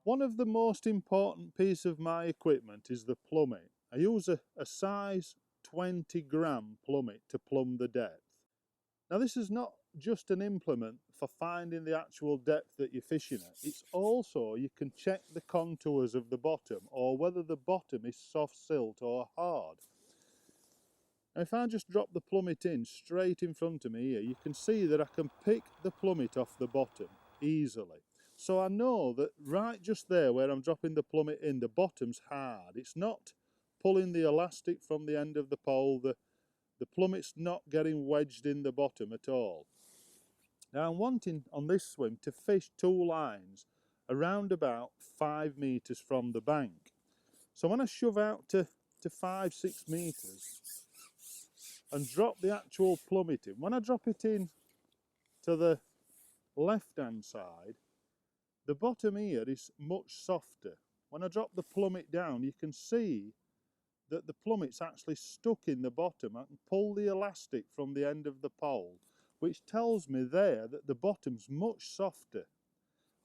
One of the most important pieces of my equipment is the plummet. I use a size 20 gram plummet to plumb the depth. Now this is not just an implement for finding the actual depth that you're fishing at. It's also, you can check the contours of the bottom or whether the bottom is soft silt or hard. Now if I just drop the plummet in straight in front of me here, you can see that I can pick the plummet off the bottom easily. So I know that right just there where I'm dropping the plummet in, the bottom's hard. It's not pulling the elastic from the end of the pole. The plummet's not getting wedged in the bottom at all. Now I'm wanting on this swim to fish two lines around about 5 metres from the bank. So when I shove out to 5-6 metres and drop the actual plummet in, when I drop it in to the left hand side, the bottom here is much softer. When I drop the plummet down, you can see that the plummet's actually stuck in the bottom. I can pull the elastic from the end of the pole, which tells me there that the bottom's much softer,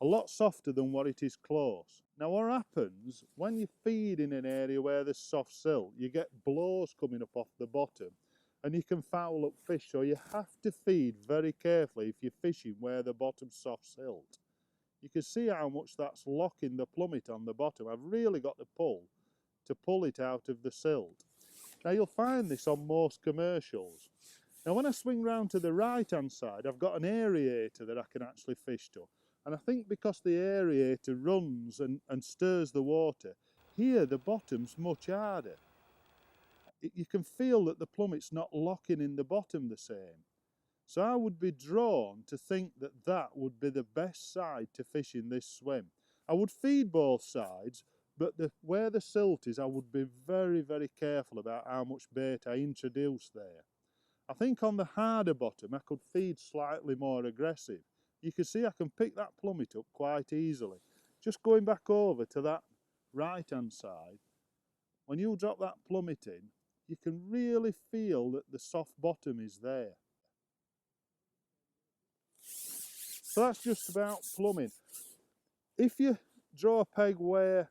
a lot softer than what it is close. Now what happens when you feed in an area where there's soft silt, you get blows coming up off the bottom and you can foul up fish, so you have to feed very carefully if you're fishing where the bottom's soft silt. You can see how much that's locking the plummet on the bottom. I've really got to pull it out of the silt. Now you'll find this on most commercials. Now when I swing round to the right hand side, I've got an aerator that I can actually fish to. And I think because the aerator runs and stirs the water, here the bottom's much harder. You can feel that the plummet's not locking in the bottom the same. So I would be drawn to think that that would be the best side to fish in this swim. I would feed both sides, but where the silt is, I would be very, very careful about how much bait I introduce there. I think on the harder bottom, I could feed slightly more aggressive. You can see I can pick that plummet up quite easily. Just going back over to that right-hand side, when you drop that plummet in, you can really feel that the soft bottom is there. So that's just about plumbing. If you draw a peg where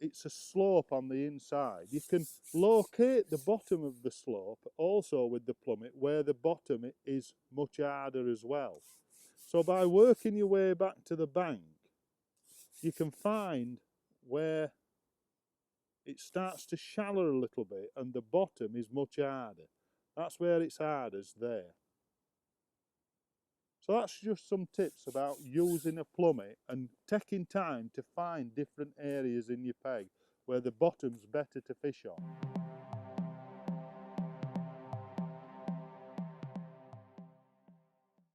it's a slope on the inside, you can locate the bottom of the slope also with the plummet where the bottom is much harder as well. So by working your way back to the bank, you can find where it starts to shallow a little bit and the bottom is much harder. That's where it's hardest there. So that's just some tips about using a plummet and taking time to find different areas in your peg where the bottom's better to fish on.